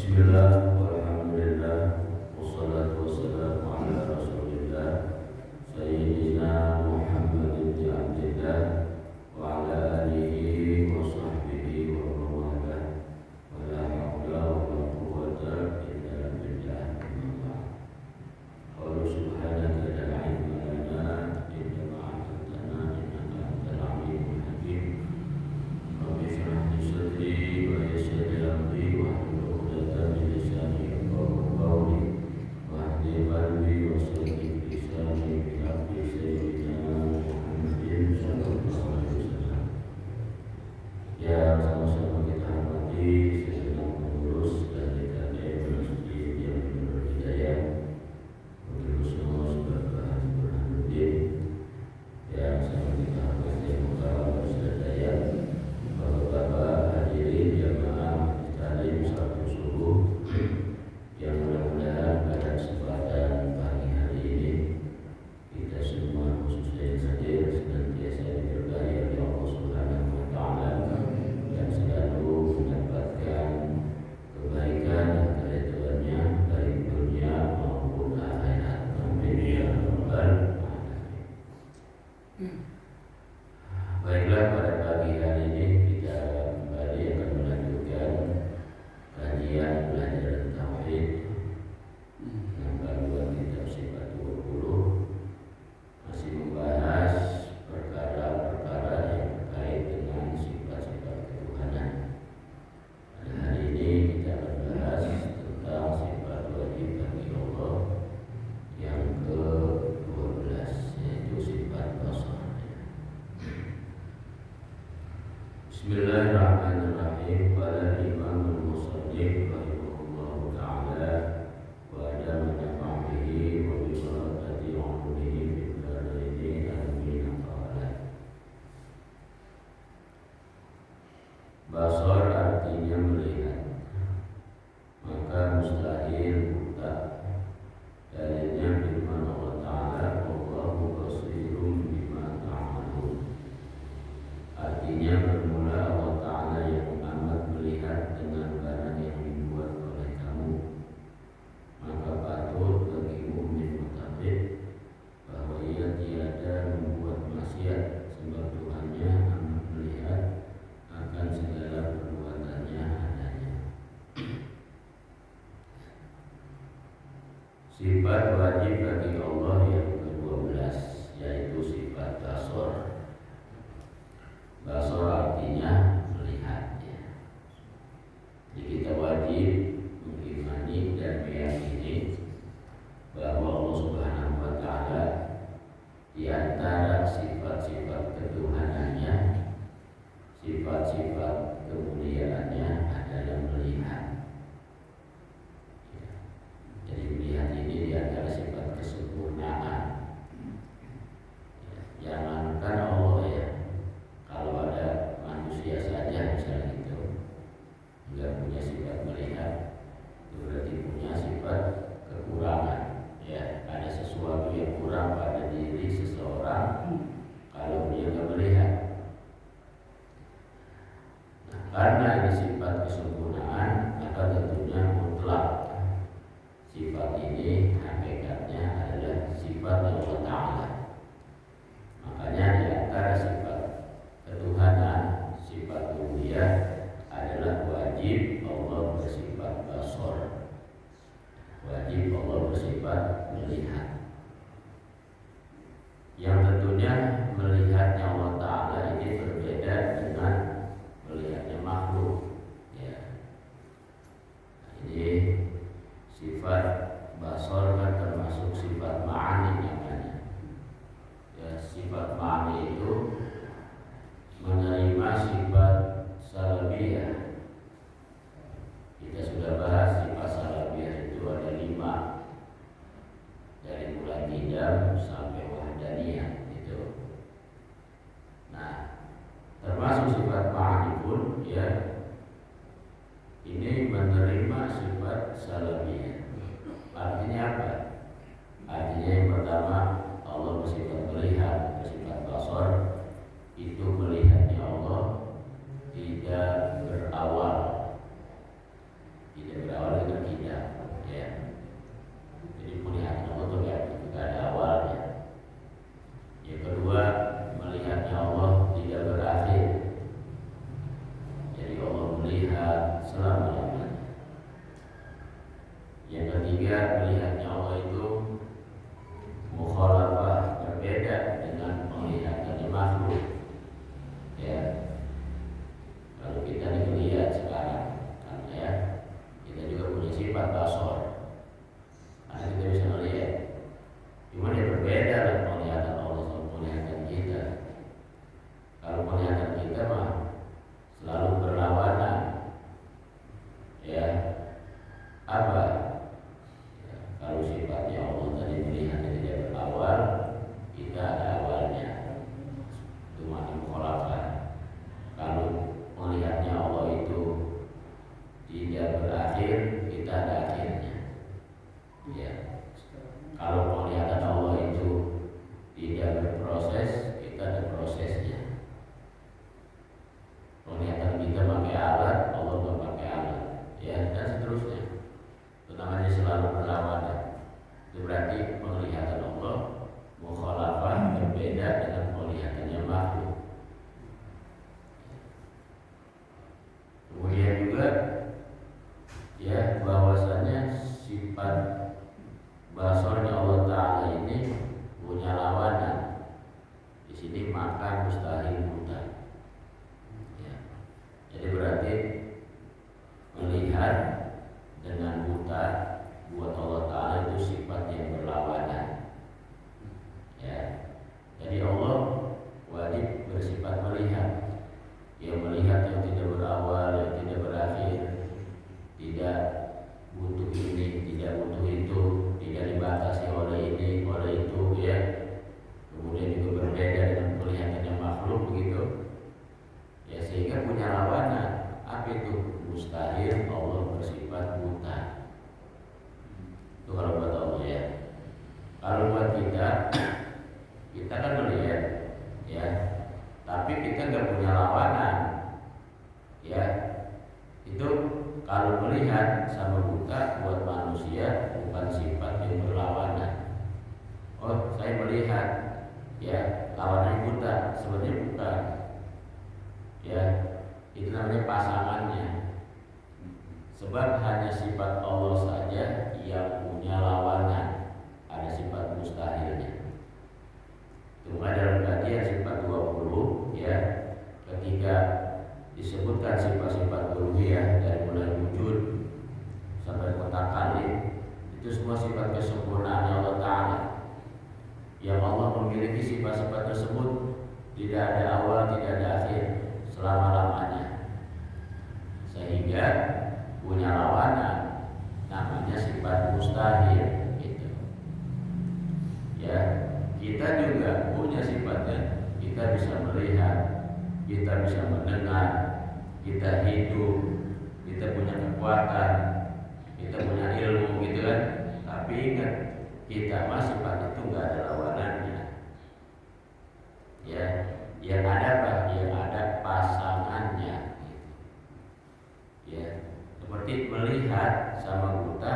Bismillah, walhamdulillah, wassalatu wassalamu ala rasulillah Sayyidina Muhammad ibn Abdillah wa ala alihi wa sahbihi wa mawalah wa la hawla wa la quwwata illa billah. Qala subhanaka la ilma lana illa ma 'allamtana innaka antal alimul hakim. Rabbi shrah li sadri wa yassir li amri wa ya sama-sama kita hormati segenap pengurus dan DKM Masjid yang Hidayah, pengurus Bapak Burhanuddin, yang sama kita hormati Muka Bersadaya, Bapak-bapak hadirin jamaah taklim satu subuh yang mudah-mudahan pada kesempatan pagi hari ini kita semua khususnya yang hadir senantiasa diberkahi oleh Allah Subhanahu wa Ta'ala dan selalu mendapatkan kebaikan dan keridhaannya baik dunia maupun akhirat. Amin ya rabbal alamin. Baiklah, pada pagi hari ini kita kembali akan melanjutkan kajian pelajaran tauhid yang kandungan kitab Sifat 20, masih membahas perkara-perkara yang terkait dengan sifat-sifat ketuhanan. Pada hari ini kita akan bahas tentang sifat wajib bagi Allah yang ke-12, yaitu sifat basar. Bismillahirrahmanirrahim. Qala Imamul Musannif rahimahullahu ta'ala wa adama nafa'bihi wa bi barakati 'umrihi fid dharaini amin. Qala basar artinya melihat, maka mustahil buta. Dalilnya firman Allah Ta'ala, wallahu basirun bima ta'malun. Artinya bermula Allah Ta'ala yang amat melihat dengan barang yang dibuat oleh kamu. Maka patut bagi mukmin muttaqin bahwa ia tiada membuat maksiat, sebab Tuhannya amat melihat akan segala perbuatannya adanya. Sifat wajib bagi Allah yang ke-12, yaitu sifat basar. Basar artinya melihat, ya. Jadi kita wajib mengimani dan meyakini bahwa Allah Subhanahu wa Ta'ala di antara sifat-sifat ketuhanannya, sifat-sifat kemuliaannya adalah melihat. Ya. Jadi melihat ini di antara sifat kesempurnaan. Ya. Jangankan Allah, ya, kalau ada manusia saja misalnya gitu nggak punya sifat melihat, itu berarti punya sifat kekurangan. Ya, ada sesuatu yang kurang pada diri seseorang kalau dia nggak melihat. Nah, karena ini sifat kesempurnaan, maka tentunya mutlak. Sifat ini hakikatnya adalah sifat Allah Ta'ala. Makanya di antara sifat ketuhanan, sifat uluhiyah adalah wajib Allah bersifat basar. Wajib Allah bersifat melihat. Yang tentunya melihatnya Allah Ta'ala ini berbeda dengan melihatnya makhluk, ya. Ini sifat basar kan termasuk sifat ma'ani namanya. Ya, sifat ma'ani itu menerima sifat salabiyah. Kita sudah bahas sifat salabiyah itu ada 5, dari mulai qidam sampai wahdaniyah itu. Nah, termasuk sifat ma'ani pun, ya, ini menerima sifat salabiyah. Artinya apa? Artinya yang pertama, Allah bersifat melihat, bersifat basar. Itu melihatnya Allah tidak berawal kalau melihat sama buta buat manusia bukan sifat yang berlawanan. Oh, saya melihat, ya lawannya buta, sebenarnya bukan. Ya, itu namanya pasangannya. Sebab hanya sifat Allah saja yang punya lawanan. Ada sifat mustahilnya. Cuma dalam kajian sifat 20, ya, ketika disebutkan sifat-sifat uluhiyah dari mulai wujud sampai kotak kali, itu semua sifat kesempurnaan Allah Ta'ala. Yang Allah memiliki sifat-sifat tersebut tidak ada awal, tidak ada akhir, selama-lamanya. Sehingga punya lawanan, namanya sifat mustahil gitu. Ya, kita juga punya sifatnya. Kita bisa melihat, kita bisa mendengar, kita hidup, kita punya kekuatan, kita punya ilmu gitu kan. Tapi ingat, kita masih sifat itu nggak ada lawanannya. Ya, yang ada apa? Yang ada pasangannya. Ya, seperti melihat sama buta,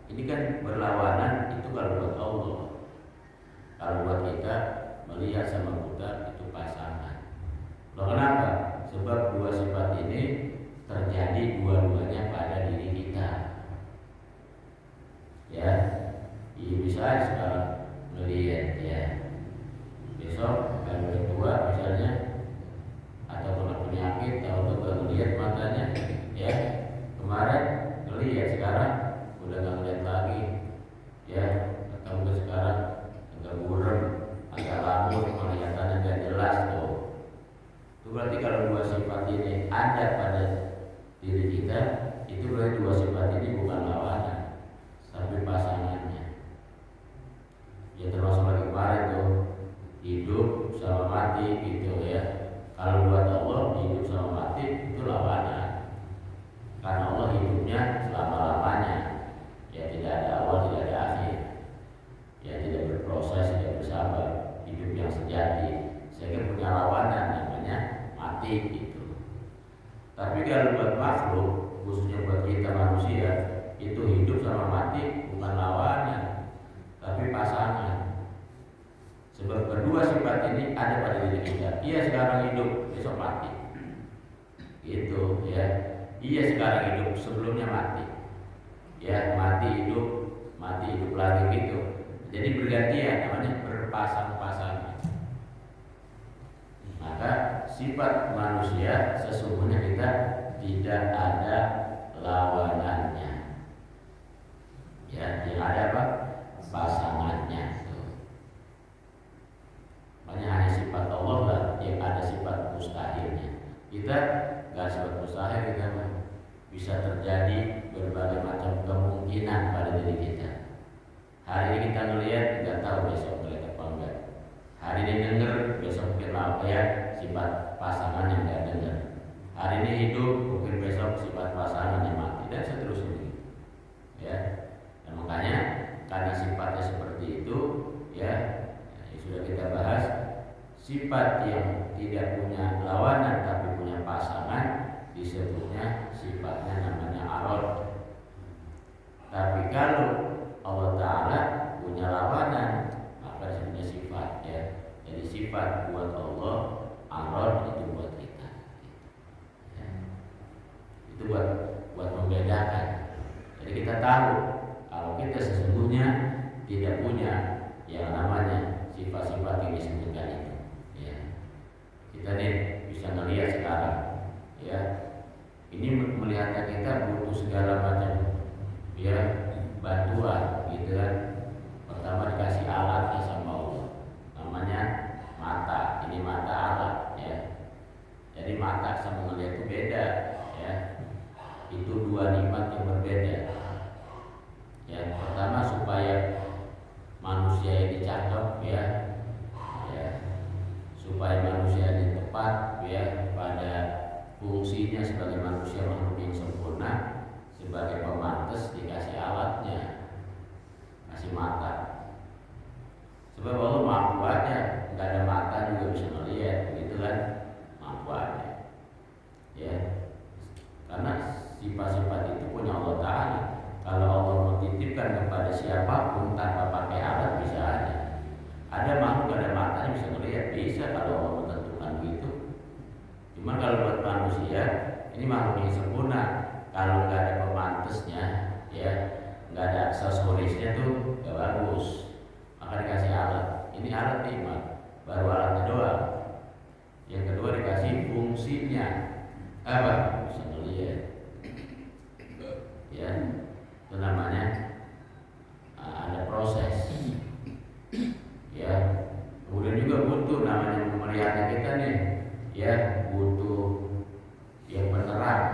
ini kan berlawanan. Itu kalau buat Allah. Kalau buat kita, melihat sama buta itu pasangan. Loh, kenapa? Sebab dua sifat ini terjadi dua-duanya pada diri kita. Ya, bisa sekarang melihat, ya. Besok kalau kedua misalnya, atau kena penyakit, atau gak melihat matanya, ya. Kemarin melihat, sekarang udah gak melihat lagi, ya. Atau mungkin sekarang agak buram, agak lamur, penglihatannya gak jelas tuh. Itu berarti kalau dua sifat ini ada pada diri kita, itu berarti dua sifat ini bukan lawanan, tapi pasangannya. Ya termasuk lagi kemarin tuh, hidup sama mati gitu ya. Kalau buat Allah hidup sama mati itu lawanan. Karena Allah hidupnya selama-lamanya. Ya tidak ada awal, tidak ada akhir. Ya tidak berproses, tidak bersabar. Hidup yang sejati. Sehingga punya lawanan namanya mati gitu. Tapi kalau buat makhluk, khususnya buat kita manusia, itu hidup sama mati bukan lawanan, tapi pasangan. Sebab kedua sifat ini ada pada diri kita. Ia sekarang hidup, besok mati. Gitu ya. Ia sekarang hidup, sebelumnya mati. Ya, mati hidup lagi gitu. Jadi bergantian, namanya berpasang-pasangan. Maka sifat manusia sesungguhnya kita tidak ada lawanannya. Ya, yang ada apa? Pasangannya. Makanya hanya sifat Allah lah yang ada sifat mustahilnya. Kita nggak sifat mustahil, kita bisa terjadi berbagai macam kemungkinan pada diri kita. Hari ini kita melihat, nggak tahu besok melihat apa enggak. Hari ini dengar, besok mungkin apa ya sifat pasangan yang nggak dengar. Hari ini hidup, mungkin besok sifat pasangan yang mati, dan seterusnya. Ya, dan makanya karena sifatnya seperti itu, ya sudah kita bahas, sifat yang tidak punya lawanan tapi punya pasangan disebutnya sifatnya namanya arad. Tapi kalau Allah Ta'ala punya lawanan, maka disebutnya sifat, ya. Jadi sifat buat Allah, arad itu buat kita, ya. Itu buat membedakan. Jadi kita tahu kalau kita sesungguhnya tidak punya yang namanya sifat-sifat yang disebutkan itu, ya. Kita nih bisa melihat sekarang, ya. Ini melihatnya kita butuh segala macam, ya, bantuan, gitu kan. Pertama dikasih alatnya sama Allah, namanya mata. Ini mata alat, ya. Jadi mata sama melihat itu beda, ya. Itu dua nikmat yang berbeda. Ya, pertama supaya manusia ini cakep, ya, supaya manusia ini tepat, ya, pada fungsinya sebagai manusia makhluk yang sempurna, sebagai pemantas dikasih alatnya, kasih mata. Sebab Allah mampu aja, nggak ada mata juga bisa melihat, begitu kan? Mampu aja, ya. Karena sifat-sifat itu apapun tanpa pakai alat bisa aja. Ada makhluk gak ada matanya bisa melihat, bisa kalau Allah menentukan begitu. Cuma kalau buat manusia ini makhluk yang sempurna, kalau nggak ada pemantesnya, ya nggak ada aksesorisnya tuh gak bagus. Maka dikasih alat. Ini alat nih, baru alatnya doang. Yang kedua dikasih fungsinya apa? Bisa melihat. Ya, itu namanya ada proses. Ya, kemudian juga butuh namanya melihatnya kita nih. Ya, butuh yang penerang.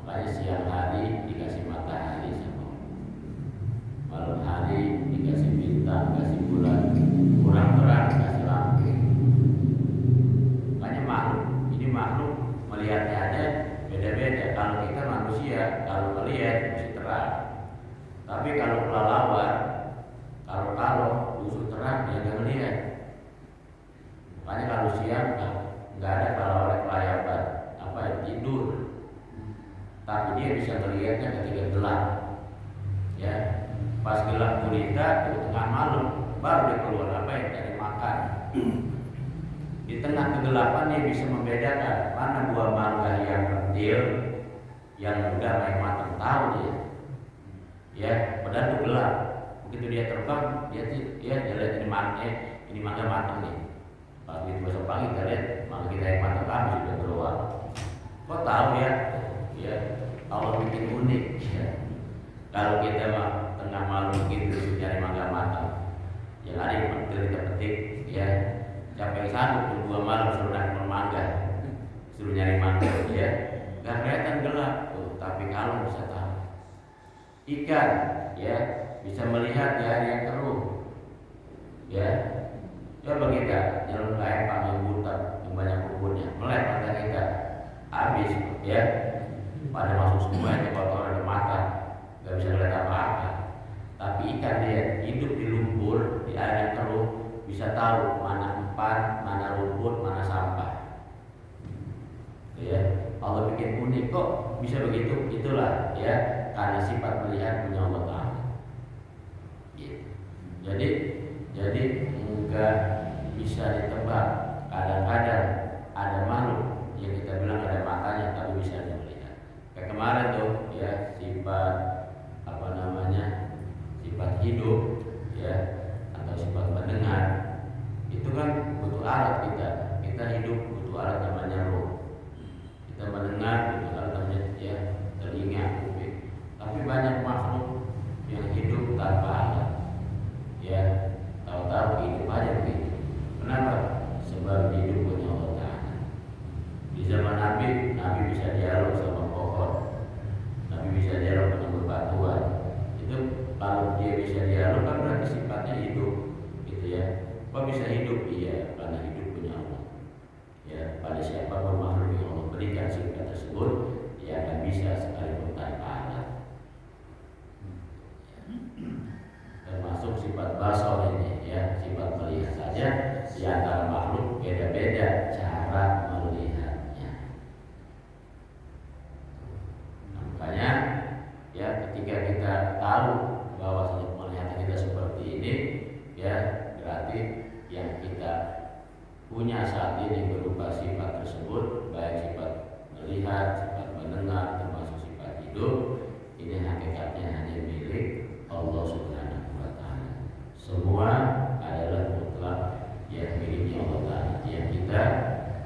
Makanya siang hari dikasih matahari sama malam hari dikasih bintang, dikasih bulan, kurang terang dikasih lampu. Makanya ini makhluk melihatnya aja beda-beda. Kalau kita manusia, kalau melihat mesti terang. Tapi kalau kelelawar, kalau justru terang dia nggak melihat. Makanya kalau siang nggak ada kelelawar kelayaban, apa ya, tidur. Tapi dia bisa melihatnya ketika gelap. Ya, pas gelap gulita itu tengah malam baru dia keluar apa ya, cari makan. Di tengah kegelapan dia bisa membedakan mana buah mangga yang kecil, yang muda naik matang, tahu dia. Ya, padahal itu gelap. Begitu dia terbang, dia lihat ini mangga matang nih. Pas itu besok pagi kita lihat mangga kita yang matang kami sudah keluar. Kok tahu ya? Ya, Allah bikin unik. Ya. Kalau kita mah tengah malam begitu nyari mangga matang, yang ada yang kita petik, ya. Siapa yang sanggup 2 malam suruh naik mangga, suruh nyari mangga, ya. Gak kelihatan gelap tuh, tapi kalau bisa tahu. Ikan, ya, bisa melihat di air yang keruh, ya. Coba kita jalan ke air yang buta, yang banyak lumpurnya, melek mata kita, habis, ya. Pada masuk semua itu kotoran di mata, gak bisa lihat apa-apa. Tapi ikan dia hidup di lumpur, di air yang keruh, bisa tahu mana empan, mana rumput, mana sampah. Ya, Allah bikin unik kok bisa begitu. Itulah ya karena sifat melihat punya Allah Ta'ala. Gitu. Jadi enggak bisa ditebak. Kadang-kadang ada makhluk yang kita bilang ada matanya tapi bisa melihat. Kayak kemarin tuh ya sifat apa namanya, sifat hidup ya atau sifat mendengar itu kan butuh alat. Kita hidup butuh alat namanya roh. Kita mendengar butuh alat namanya ya telinga, kuping. Tapi banyak makhluk yang hidup tanpa alat. Ya, tahu-tahu hidup aja begitu. Kenapa? Sebab hidup punya Allah Ta'ala. Di zaman Nabi bisa dialog sama pohon. Nabi bisa dialog dengan bebatuan. Itu kalau dia bisa dialog kan berarti sifatnya hidup, gitu ya. Kok bisa hidup? Iya, karena hidup punya Allah. Ya, pada siapapun makhluk yang Allah berikan sifat tersebut, dia akan bisa sekalipun tanpa alat. Termasuk sifat basar ini, ya, sifat melihat saja di antara makhluk beda-beda cara melihatnya. Makanya, ya, ketika kita tahu bahwa melihat kita seperti ini, ya, berarti yang kita punya saat ini berupa sifat tersebut, baik sifat melihat, sifat mendengar, termasuk sifat hidup, ini hakikatnya hanya milik Allah Subhanahu wa Ta'ala. Semua adalah mutlak yang miliknya Allah Ta'ala. Yang kita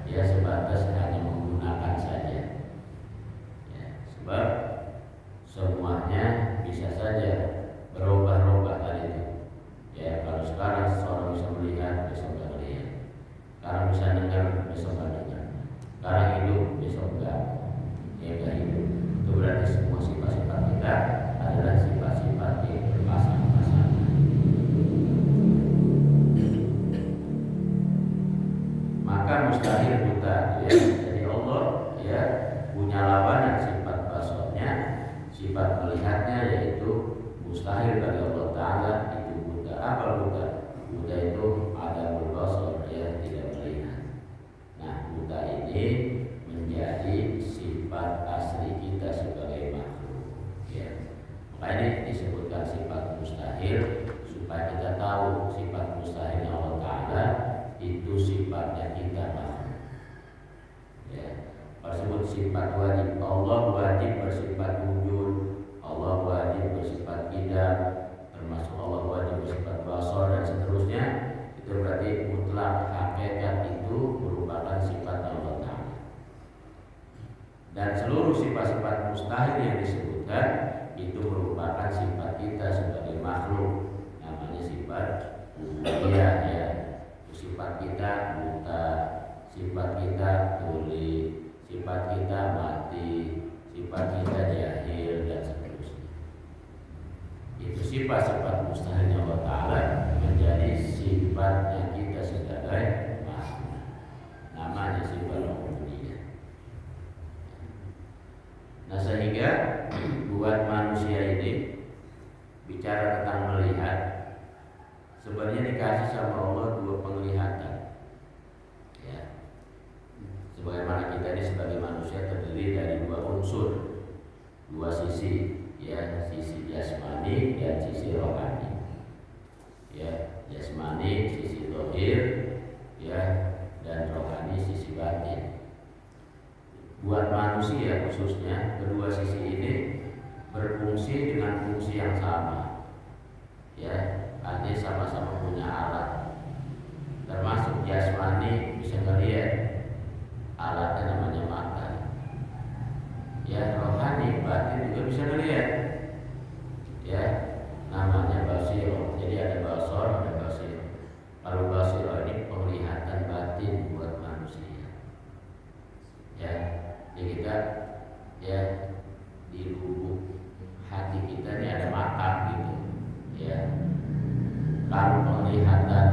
ya sebatas hanya menggunakan saja. Ya, sebab semuanya bisa saja berubah-ubah tadi itu. Ya, kalau sekarang seorang bisa melihat, besok nggak melihat. Sekarang bisa dengar, besok nggak dengar. Sekarang hidup, besok nggak. Ya nggak hidup. Itu berarti semua sifat-sifat kita adalah sifat-sifat yang berpasang-pasangan. Maka mustahil buta, ya. Jadi Allah ya punya lawanan sifat basarnya, sifat melihatnya, yaitu mustahil bagi Allah Ta'ala itu buta. Apa buta? Buta itu ada basar, ya, tidak melihat. Nah, buta ini menjadi sifat asli kita sebagai makhluk, ya. Maka ini disebutkan sifat mustahil bersifat wajib. Allah wajib bersifat wujud, Allah wajib bersifat qidam, termasuk Allah wajib bersifat basar dan seterusnya. Itu berarti mutlak hakikat itu merupakan sifat Allah Ta'ala. Dan seluruh sifat-sifat mustahil yang disebutkan itu merupakan sifat kita sebagai makhluk, namanya sifat ubudiyah ya. Sifat kita buta, sifat kita tuli, sifat kita mati, sifat kita jahil dan seterusnya. Itu sifat-sifat mustahilnya Allah Ta'ala menjadi sifatnya kita sebagai makhluk, namanya sifat ubudiyah. Nah sehingga buat manusia ini bicara tentang melihat, sebenarnya dikasih sama Allah dua penglihatan ya. Sebagaimana kita ini sebagai manusia terdiri dari dua unsur, dua sisi ya, sisi jasmani dan sisi rohani ya. Jasmani sisi zahir ya, dan rohani sisi batin. Buat manusia khususnya kedua sisi ini berfungsi dengan fungsi yang sama ya, artinya sama-sama punya alat. Termasuk jasmani bisa ngelihat, alatnya namanya mata ya. Rohani batin juga bisa ngelihat ya, namanya basiro. Jadi ada basor, ada basiro. Kalau basiro ini penglihatan batin buat manusia ya. Jadi kita ya di lubuk hati kita ini ada makam gitu ya. Kalau penglihatan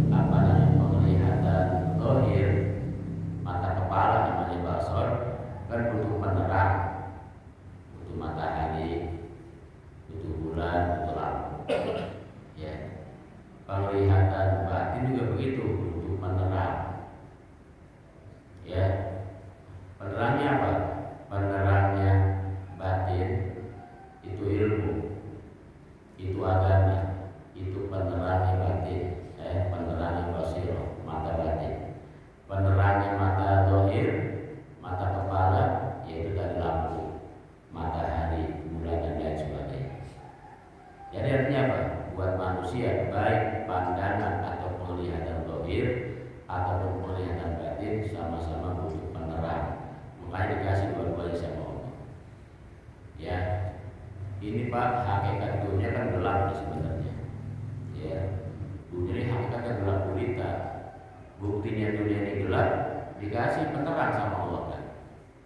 penglihatan zahir, mata kepala namanya basor, kan butuh penerang, butuh matahari, butuh bulan, butuh lampu ya. Penglihatan batin juga begitu, butuh penerang ya. Penerangnya apa? Penerangnya batin itu ilmu, itu agama, itu penerangnya batin penerangnya basiro, mata batin. Penerangnya mata zahir, mata kepala, yaitu dari lampu, matahari, bulan dan lain sebagainya. Jadi artinya apa? Buat manusia baik pandangan atau penglihatan zahir ataupun penglihatan batin sama-sama butuh penerang. Makanya dikasih dua-duanya sama Allah ya. Ini Pak, hakikat dunia kan gelap sebenarnya ya. Dunia ini hakikatnya gelap gulita. Buktinya dunia ini gelap dikasih penerang sama Allah kan.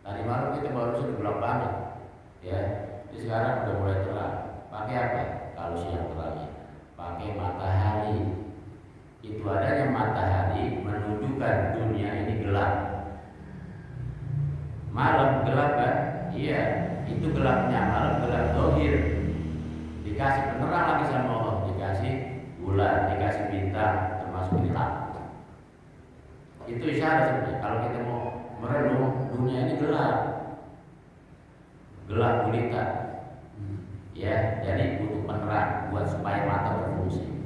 Tadi malam kita baru sudah gelap banget ya. Jadi sekarang udah mulai terang. Pakai apa? Kalau siang terangnya pakai matahari. Itu adanya matahari menunjukkan dunia ini gelap. Malam gelap kan? Iya, itu gelapnya malam, gelap zahir. Dikasih penerang lagi sama Allah, dikasih bulan, dikasih bintang, termasuk ini lampu. Itu isyarat sebenarnya. Kalau kita mau merenung, dunia ini gelap, gelap gulita ya. Jadi butuh penerang buat supaya mata berfungsi.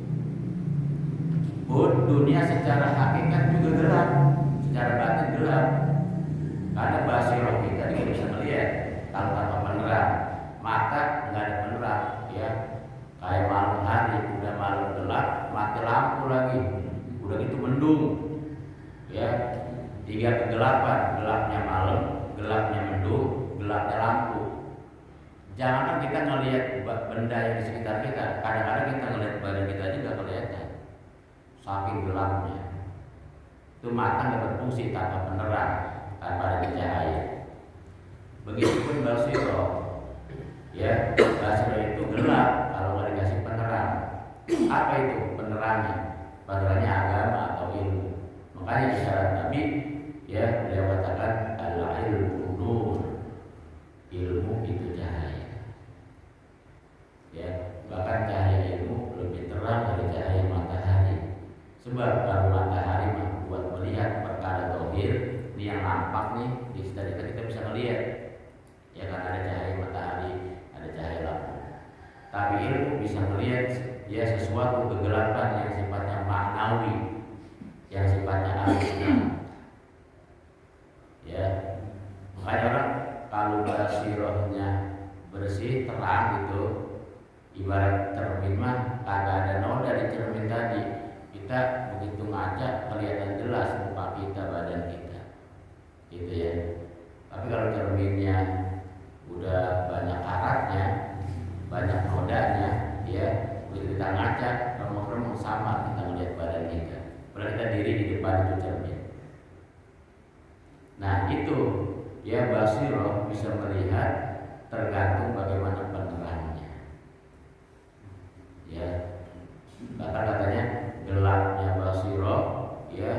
Dunia secara hakikat juga gelap, secara batin gelap. Karena basirah kita tidak bisa melihat kalau tanpa penerang. Mata nggak ada penerang ya. Kayak malam hari, udah malam gelap, mati lampu lagi, udah gitu mendung ya. Tiga kegelapan, gelapnya malam, gelapnya mendung, gelapnya lampu. Jangankan kita ngelihat benda yang di sekitar kita, kadang-kadang kita ngelihat badan kita aja nggak kelihatan, saking gelapnya. Itu mata nggak berfungsi tanpa penerang, tanpa ada cahaya. Begitupun basiro ya, basiro itu gelap kalau nggak dikasih penerang. Apa itu penerangnya? Penerangnya agama atau ilmu. Makanya isyarat Nabi ya, beliau katakan al-ilmu nur, ilmu itu cahaya ya. Bahkan cahaya ilmu lebih terang dari cahaya matahari. Sebab kalau matahari buat melihat perkara zahir, ini yang nampak nih di sekitar kita bisa melihat ya, kan ada cahaya matahari, ada cahaya lampu. Tapi ilmu bisa melihat ya sesuatu kegelapan yang sifatnya maknawi, yang sifatnya alami ya. Makanya kalau basirohnya bersih terang gitu, ibarat cermin mah kagak ada noda di cermin tadi, kita begitu ngaca kelihatan jelas muka kita, badan kita, gitu ya. Tapi kalau cerminnya udah banyak karatnya, banyak nodanya, ya begitu kita ngaca remuk-remuk sama kita melihat badan kita. Padahal kita diri di depan itu cermin. Nah itu ya, basiroh bisa melihat tergantung bagaimana penerangnya. Ya, kata-katanya gelapnya basiroh ya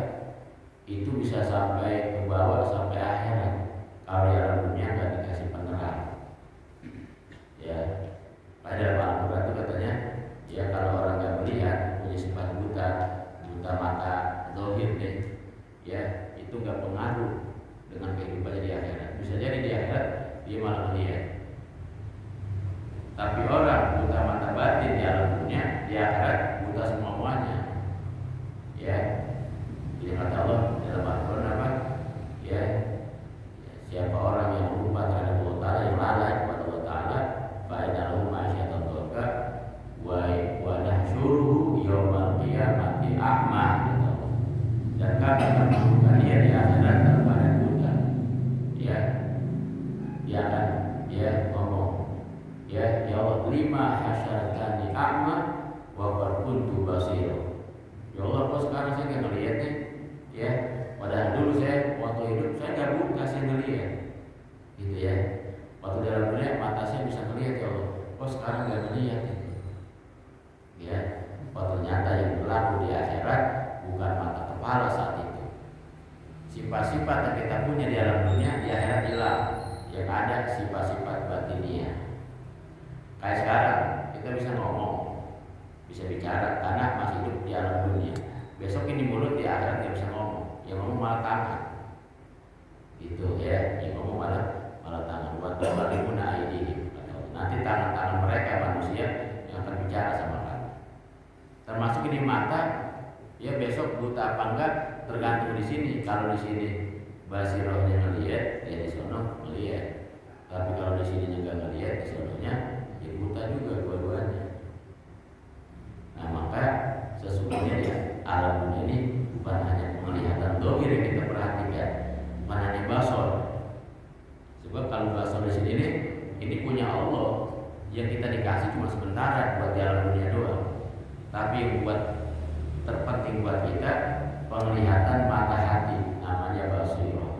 itu bisa sampai ke bawah sampai akhirat kalau di alam dunia nggak dikasih penerang. Ya, pada Al-Quran itu katanya ya kalau orang nggak melihat punya sifat buta, buta mata zahir deh, ya itu nggak pengaruh dengan kehidupannya di akhirat. Bisa jadi di akhirat dia malah melihat. Tapi orang buta mata batin di alam dunia, di akhirat buta semuanya. Ya, jadi kata Allah dalam Al-Quran apa? Ya, siapa orang yang lupa terhadap Allah Ta'ala, yang lalai kepada Allah Ta'ala, fa'inalahu ma'asyatan dolka wa nahsyuruhu yawmal qiyamati a'ma, dan kami akan menghubungkan dia di akhirat dalam keadaan buta. Ya, dia akan ngomong, ya Allah, lima hasyaratani a'ma wa qad kuntu basira. Ya Allah, kok sekarang saya nggak ngelihat nih, ya padahal dulu saya waktu hidup saya nggak buta, saya ngelihat, gitu ya. Waktu dalam dunia mata saya bisa ngelihat, ya Allah, kok sekarang nggak ngelihat, ya. Waktu ternyata yang berlaku di akhirat bukan mata kepala saat itu. Sifat-sifat yang kita punya di alam dunia di akhirat hilang, yang ada sifat-sifat batinnya. Kayak sekarang kita bisa ngomong, bisa bicara karena masih hidup di alam dunia. Besok ini mulut, di akhirat nggak bisa ngomong, yang ngomong malah tangan, gitu ya. Yang ngomong malah tangan. Buat bagaimana ini? Nanti tangan-tangan mereka manusia yang akan bicara sama kamu. Termasuk ini mata, ya besok buta apa enggak tergantung di sini. Kalau di sini basirohnya ngelihat, ya di sono ngelihat. Tapi kalau di sini juga ngelihat, di sononya ya buta juga dua-duanya. Nah maka sesungguhnya ya alam dunia ini bukan hanya penglihatan dohir yang kita perhatikan, bukan hanya basor. Sebab kalau basor di sini ini punya Allah, yang kita dikasih cuma sementara buat di alam dunia doang. Tapi yang buat terpenting buat kita penglihatan mata hati, namanya basirah.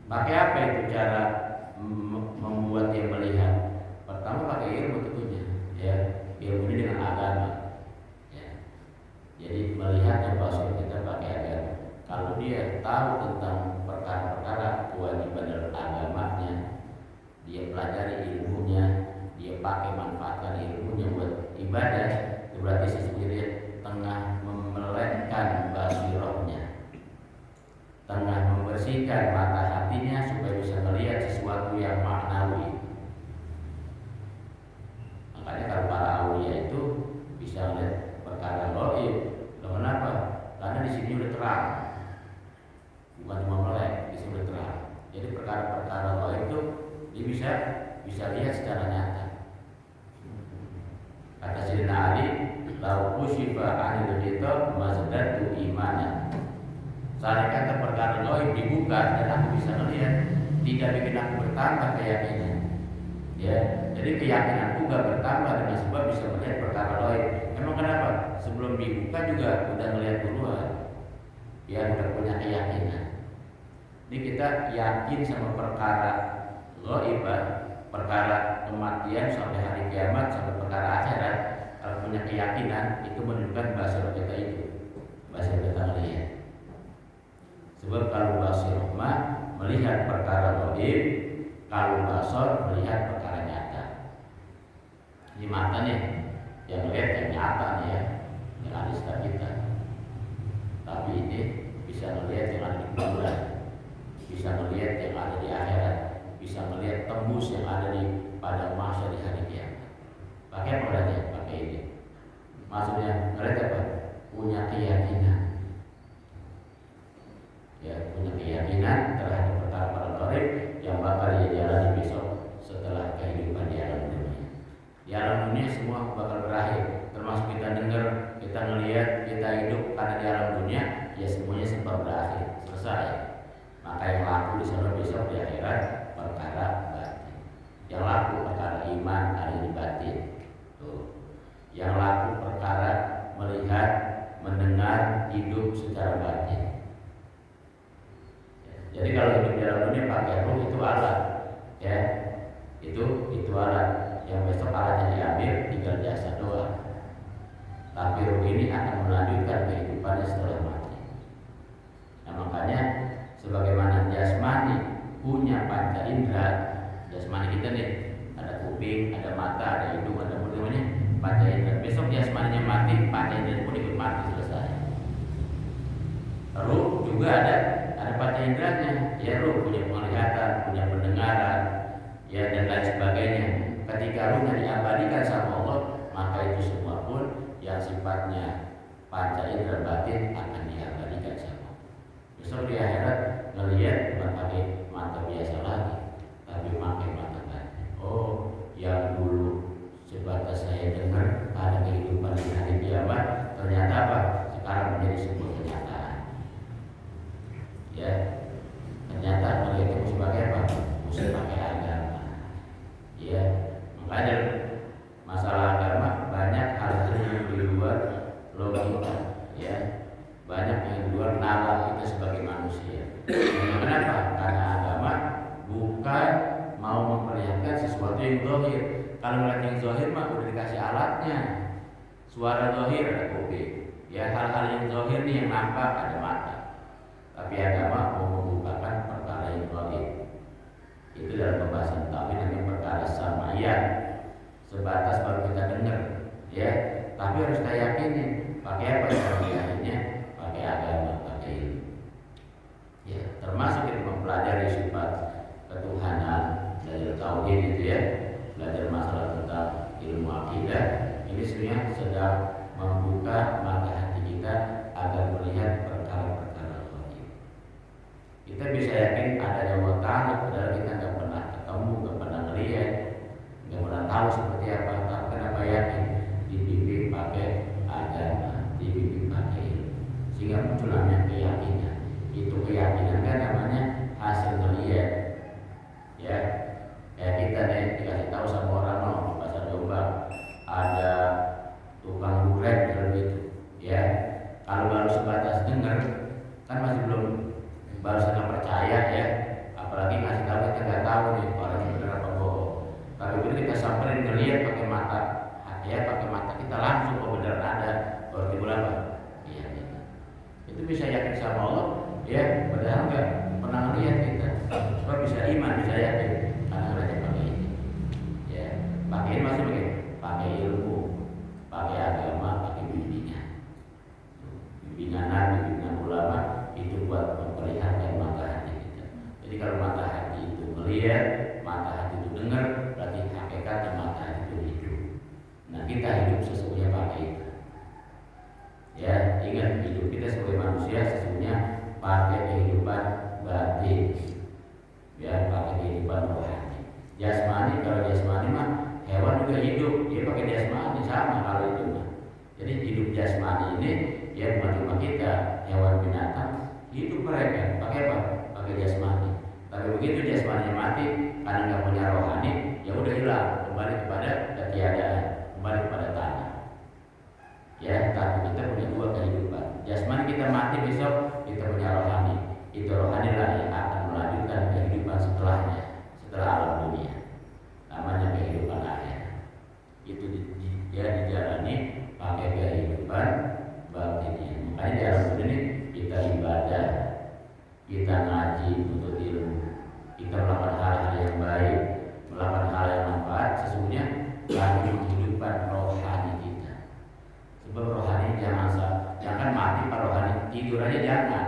Pakai apa itu cara membuat dia melihat? Pertama pakai ilmu tentunya, ya ilmu ini dengan agama. Ya. Jadi melihatnya basirah kita pakai agama. Kalau dia tahu tentang perkara-perkara kewajiban dalam agamanya, dia pelajari ilmunya, dia pakai manfaatkan ilmunya buat ibadah, itu berarti sesungguhnya tengah memelekkan basirahnya, tengah membersihkan mata hatinya supaya bisa melihat sesuatu yang maknawi. Makanya kalau para aulia itu bisa melihat perkara gaib. Loh kenapa? Karena di sini udah terang, bukan cuma melek, di sini udah terang. Jadi perkara-perkara gaib itu dia bisa lihat secara nyata. Kata Sayyidina Ali, lau kusyifa anil ghita mazdadtu imanan. Saya kata perkara gaib dibuka dan aku bisa melihat, tidak bikin aku bertambah keyakinan. Ya, jadi keyakinanku gak bertambah dengan sebab bisa melihat perkara gaib. Emang kenapa? Sebelum dibuka juga udah melihat duluan. Ya udah punya keyakinan. Ini kita yakin sama perkara gaib, perkara kematian sampai hari kiamat, sampai perkara akhirat. Kalau punya keyakinan itu menunjukkan basirah kita itu, basirah kita melihat. Sebab kalau basirah mah melihat perkara gaib, kalau basor melihat perkara nyata. Ini mata nih yang melihat yang nyata nih ya, yang ada di sekitar kita. Tapi ini bisa melihat yang ada di kuburan, bisa melihat yang ada di akhirat, bisa melihat tembus yang ada di padang mahsyar di hari kiamat. Pakai apa berarti? Pakai ini. Maksudnya mereka apa? Punya keyakinan. Ya, punya keyakinan terhadap perkara gaib yang bakal dia jalani besok setelah kehidupan di alam dunia. Di alam dunia semua bakal berakhir, termasuk kita dengar, kita ngelihat, kita hidup karena di alam dunia ya semuanya sempat berakhir, selesai. Maka yang laku di sana besok di akhirat perkara batin. Yang laku perkara iman ada di batin. Tuh. Yang laku perkara melihat, mendengar, hidup secara batin. Jadi kalau hidup di alam dunia pakai ruh itu alat, ya itu alat. Yang besok alatnya diambil tinggal jasad doang. Tapi ruh ini akan melanjutkan kehidupannya setelah mati. Nah makanya sebagaimana jasmani punya panca indera, jasmani kita nih ada kuping, ada mata, ada hidung, ada mulut, namanya panca indera. Besok jasmaninya mati, panca indera pun ikut mati, selesai. Ruh juga ada panca inderanya, ya ruh punya penglihatan, punya pendengaran, ya dan lain sebagainya. Ketika ruhnya diabadikan sama Allah, maka itu semua pun yang sifatnya panca indera batin akan diabadikan sama Allah. Besok di akhirat ngelihat bukan pakai mata biasa lagi, tapi pakai mata batin. Oh, yang dulu sebatas saya dengar ada kehidupan di hari kiamat, ternyata apa? Sekarang menjadi sebuah kenyataan. Ya, ternyata melihat itu sebagai apa? Sebagai agama. Ya, makanya masalah agama banyak hal-hal yang di luar logika, ya, banyak yang di luar nalar kita sebagai manusia. Kenapa? Karena agama bukan mau memperlihatkan sesuatu yang zahir. Kalau melihat yang zahir mah udah dikasih alatnya. Suara zahir ada kuping, ya hal-hal yang zahir nih yang nampak ada mata. Tapi agama mau membukakan perkara yang gaib. Itu dalam pembahasan tauhid namanya perkara sam'iyah. Sebatas baru kita dengar, ya. Tapi harus kita yakinin. Pakai apa? Yakinnya pakai agama, pakai ilmu. Ya, termasuk kita mempelajari sifat ketuhanan dari tauhid itu ya. Belajar masalah tentang ilmu akidah. Ini sebenarnya sedang membuka mata hati kita agar melihat perkara-perkara gaib. Kita bisa yakin adanya Allah Ta'ala, padahal kita nggak pernah ketemu, nggak pernah ngelihat, nggak pernah tahu seperti apa. Tapi kenapa yakin? Dibimbing pakai agama, dibimbing pakai ilmu, sehingga muncul namanya keyakinan. Itu keyakinan kan namanya hasil melihat, ya. Kayak kita nih dikasih tahu sama orang di pasar Jombang ada tukang durian gitu, ya. Kalau baru sebatas dengar kan masih belum, baru sangat percaya ya, apalagi ngasih tahu kita nggak tahu nih orang benar apa bohong. Tapi begitu kita samperin ngelihat pakai mata, ya pakai mata kita langsung oh benar ada, baru timbul apa? Iya kita. Itu bisa yakin sama Allah, ya padahal nggak pernah ngelihat kita. Sebab bisa iman, bisa yakin karena belajar pakai ini. Ya, pakai ini masih pakai ilmu, pakai agama, pakai bimbingan. Bimbingan nabi, bimbingan ulama itu buat memperlihatkan mata hati kita. Jadi kalau mata hati itu melihat, mata hati itu dengar, berarti hakikatnya mata hati itu hidup. Nah kita hidup sesungguhnya pakai itu. Ya ingat hidup kita sebagai manusia sesungguhnya pakai kehidupan batin. Ya pakai kehidupan rohani. Jasmani, kalau jasmani mah hewan juga hidup, dia pakai jasmani sama kalau itu mah. Jadi hidup jasmani ini ya bukan cuma kita, hewan binatang hidup mereka pakai apa? Pakai jasmani. Tapi begitu jasmaninya mati karena nggak punya rohani, ya udah hilang, kembali kepada ketiadaan, kembali kepada tanah. Ya, tapi kita punya dua kehidupan. Jasmani kita mati besok, kita punya rohani. Itu rohani lah yang akan melanjutkan kehidupan setelahnya, setelah alam dunia. Namanya kehidupan akhir. Itu dia dijalani pakai kehidupan batinnya. Makanya di alam dunia kita ibadah, kita ngaji untuk ilmu, kita melakukan hal-hal yang baik, melakukan hal yang manfaat, sesungguhnya lagi menghidupkan rohani kita. Sebab rohani jangan mati pak rohani, tidur aja jangan.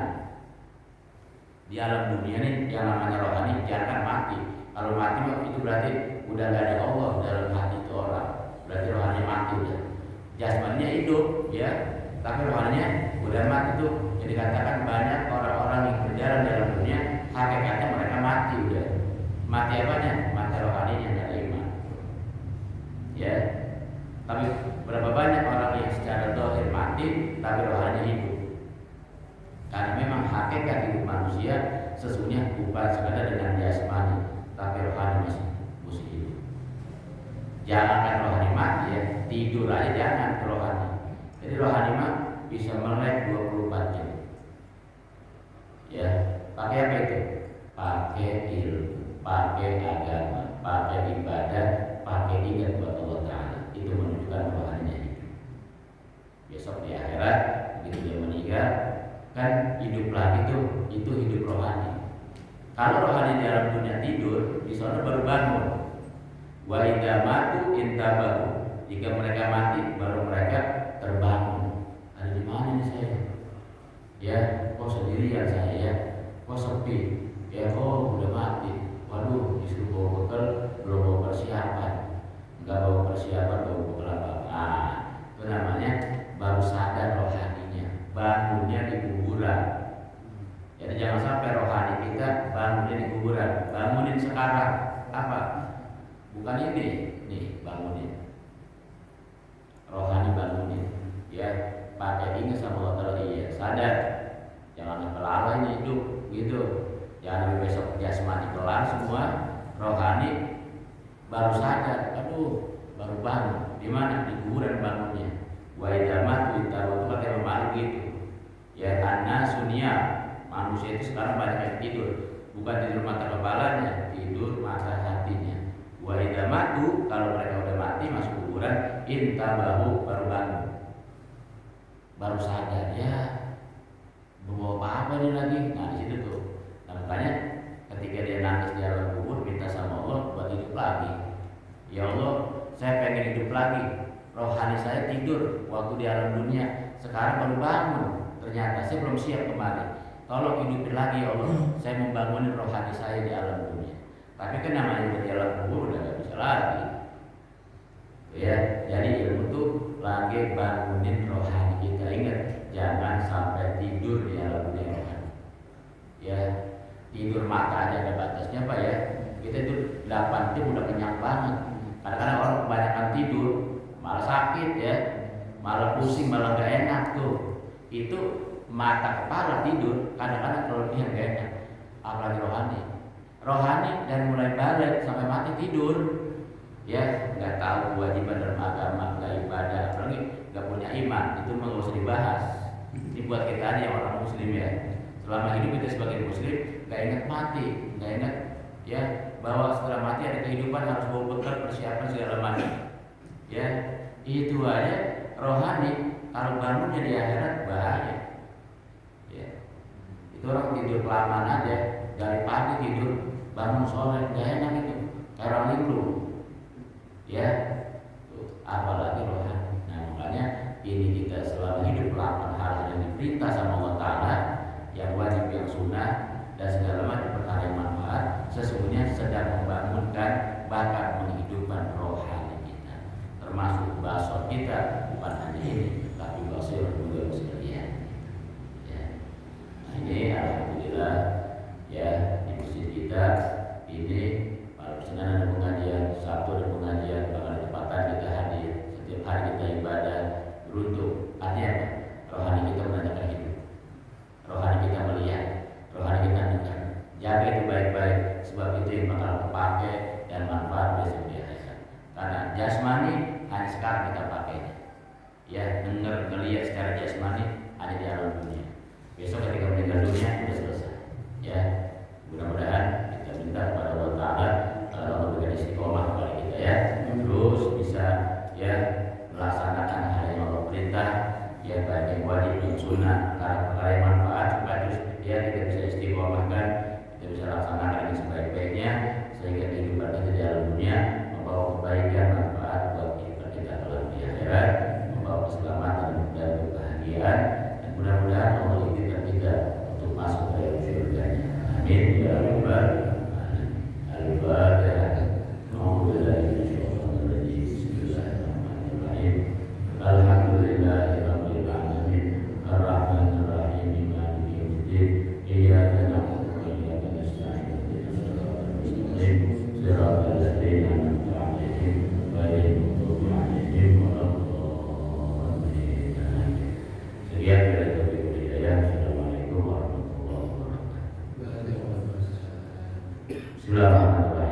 Di alam dunia nih yang namanya rohani jangan mati. Kalau mati itu berarti udah gak ada Allah dalam hati itu orang. Berarti rohani mati udah. Jasmaninya hidup ya, tapi rohaninya udah mati tuh. Jadi katakan banyak orang-orang yang berjalan dalam dunia, hakikatnya mereka mati udah. Mati apanya? Mati rohaninya, nggak ada iman. Ya. Tapi berapa banyak orang yang secara zahir mati, tapi rohaninya hidup. Karena memang hakikat hidup manusia sesungguhnya bukan sekadar dengan jasmani, tapi rohani masih hidup. Jangan rohani mati ya, tidur aja jangan rohani. Jadi rohani mah bisa melek 24 jam. Ya, pakai apa itu? Pakai ilmu, pakai agama, pakai ibadah, pakai ingat buat Allah Ta'ala. Itu menunjukkan rohaninya hidup. Besok di akhirat begitu dia meninggal kan hidup lagi tuh, itu hidup rohani. Kalau rohani di dalam dunia tidur, di sana baru bangun. Wa idza matu intabahu. Jika mereka mati, baru mereka terbangun. Ada di mana nih saya? Ya, kok sendirian saya ya? Kok sepi? Ya, kok udah mati? Waduh, disuruh bawa bekal, belum bawa persiapan. Enggak bawa persiapan, bawa bekal apa? Itu namanya baru sadar rohaninya. Bangunnya di kuburan. Jadi jangan sampai rohani kita bangunnya di kuburan. Bangunin sekarang. Apa? Bukan ini, nih bangunin. Rohani bangunin. Ya, pakai ingat sama Allah Ta'ala, iya sadar. Jangan kelar ini hidup gitu. Jangan besok jasmani kelar semua, rohani baru sadar. Aduh, baru bangun. Di mana? Di kuburan bangunnya. Wa idza matu intabahu, kata Imam gitu. Ya karena sunia manusia itu sekarang banyak yang tidur, bukan tidur mata kepalanya, tidur mata hatinya. Wa idza matu, kalau mereka udah mati masuk kuburan, intabahu, baru bangun, baru sadar ya bawa apa nih lagi. Nah di situ tuh. Nah, makanya ketika dia nangis di alam kubur minta sama Allah buat hidup lagi. Ya Allah, saya pengen hidup lagi. Rohani saya tidur waktu di alam dunia, sekarang baru bangun. Ternyata saya belum siap kemarin. Tolong hidupin lagi ya Allah, saya membangun rohani saya di alam dunia. Tapi kan namanya di alam kubur udah gak bisa lagi. Ya, jadi ilmu itu lagi bangunin rohani kita. Ingat, jangan sampai tidur di alam dunia rohani. Ya, tidur mata aja ada batasnya Pak ya. Kita itu 8 jam udah kenyang banget. Kadang-kadang orang kebanyakan tidur malah sakit ya, malah pusing, malah gak enak tuh. Itu mata kepala tidur, kadang-kadang kelebihan gak enak. Apalagi rohani. Rohani dari mulai balik sampai mati tidur. Ya, nggak tahu kewajiban dalam agama, nggak ibadah, apalagi nggak punya iman, itu mah nggak usah dibahas. Ini buat kita aja yang orang muslim ya. Selama hidup kita sebagai muslim, nggak ingat mati, nggak ingat ya bahwa setelah mati ada kehidupan, harus bawa bekal, persiapan segala macam. Ya, itu aja rohani. Kalau bangunnya di akhirat bahaya. Ya, itu orang tidur kelamaan aja, dari pagi tidur, bangun sore, nggak enak itu, kayak orang linglung. Ya, apalagi rohani. Nah makanya ini kita selama hidup melakukan hal yang diperintah sama Allah Ta'ala, yang wajib, yang sunnah, dan segala macam perkara yang manfaat, sesungguhnya sedang membangunkan bakat menghidupkan rohani kita, termasuk basor kita, bukan hanya ini, tapi basor juga sekalian. Ya. Nah ini alhamdulillah ya di masjid kita ini pada persenaan ada pengajian, Sabtu ada pengajian, bahkan tempatan kita hadir, setiap hari kita ibadah beruntung. Artinya apa? Rohani kita menanyakan hidup, rohani kita melihat, rohani kita dengar. Jaga itu baik-baik, sebab itu yang bakal terpakai dan manfaat besok di akhirat. Karena jasmani hanya sekarang kita pakainya. Ya, dengar, ngelihat secara jasmani hanya di alam dunia. Besok ketika meninggal dunia sudah selesai. Ya, mudah-mudahan kita minta kepada Allah Ta'ala Allah berikan istiqomah kepada kita ya, terus bisa ya melaksanakan hal yang Allah perintah, ya baik yang wajib, yang sunnah, perkara yang manfaat, supaya terus ya kita bisa istiqomahkan, kita bisa laksanakan dengan sebaik-baiknya, sehingga kehidupan kita di alam dunia membawa kebaikan, manfaat buat kehidupan kita kelak di akhirat, membawa keselamatan dan kebahagiaan, dan mudah-mudahan Allah izinkan kita untuk masuk ke dalam surganya. Amin ya rabbal alamin. Al-Fatihah. Alhamdulillahirabbil alamin. Ar-Rahman Bismillahirrahmanirrahim.